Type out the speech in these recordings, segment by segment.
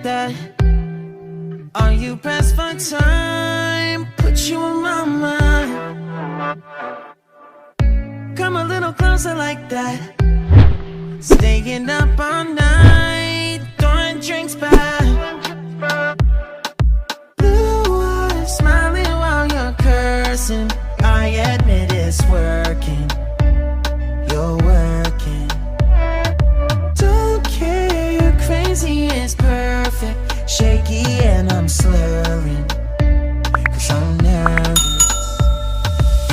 that? Are you pressed for time? Put you in my mind. Come a little closer like that. Staying up all night, throwing drinks back. Blue eyes smiling while you're cursing. I admit it's working. You're working. Don't care, you're crazy, it's perfect. Shaky and I'm slurring, 'cause I'm nervous.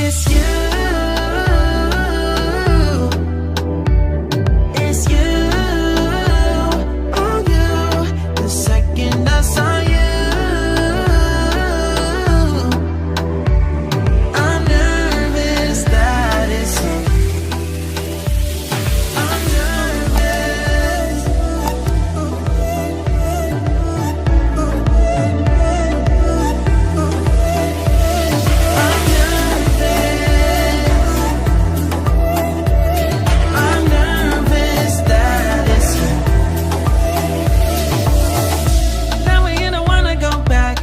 It's you. It's you. Oh, you. The second I saw you, I'm nervous that it's you. I'm nervous. I'm nervous that it's you. Now we don't wanna go back.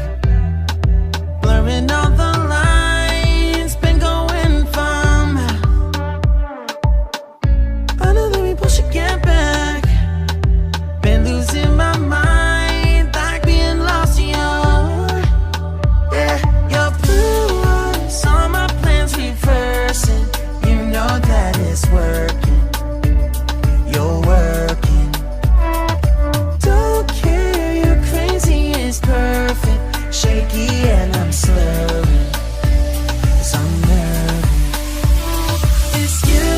Blurring all the lines, been going from. I know that we both should get back. Been losing my mind, like being lost in yeah, your blue eyes, all my plans reversing. You know that it's working. You're working. Don't care, you're crazy, it's perfect. Shaky and I'm slurring, 'cause I'm nervous. It's you.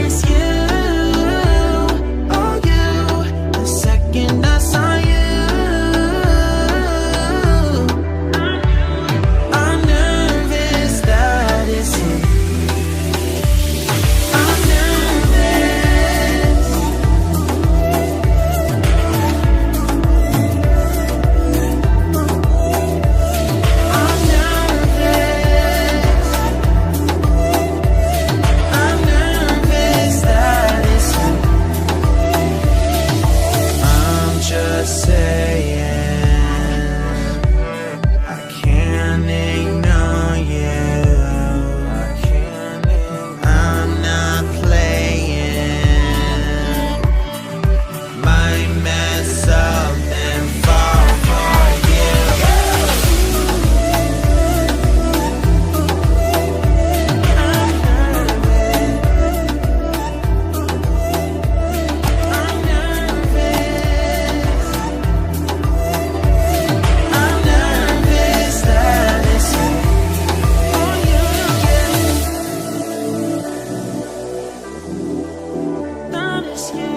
It's you. Oh, you. The second I saw you, I'm nervous that it's you. I'm nervous. I'm nervous. I'm nervous that it's you. I'm just saying, I can't ignore you. I'm not playing. Might mess up and fall for you. I'm nervous. I'm nervous. I'm nervous that it's you. Oh, you. That it's you.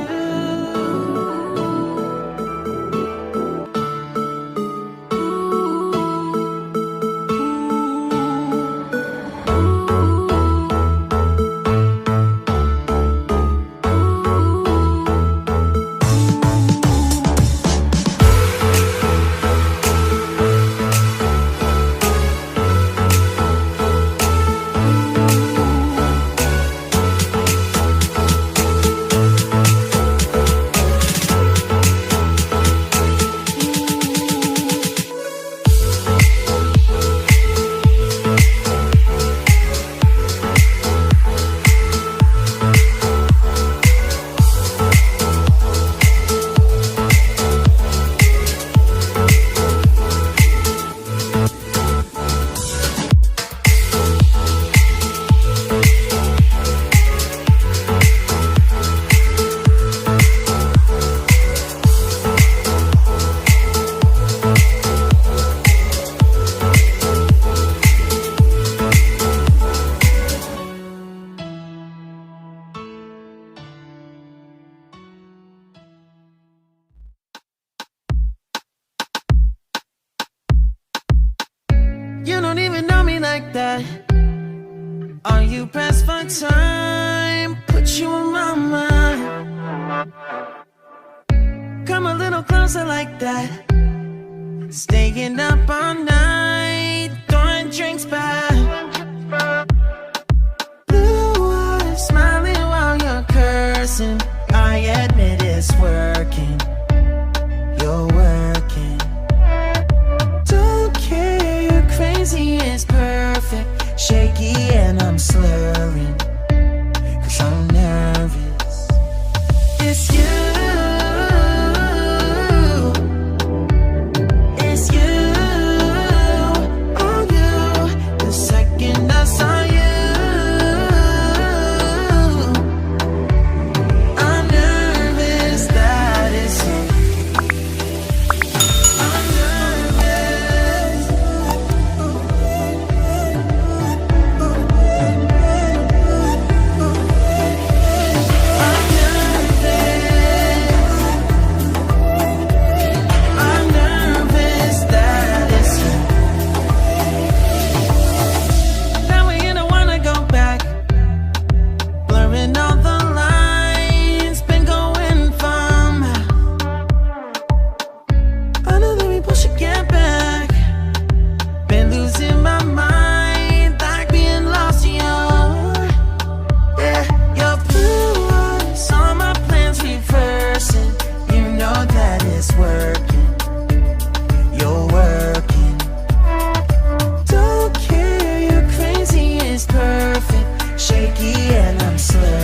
You don't even know me like that. Are you pressed for time? Put you in my mind. Come a little closer like that. Staying up all night, throwing drinks back. Blue eyes smiling while you're cursing. I admit lagi and I'm slurring.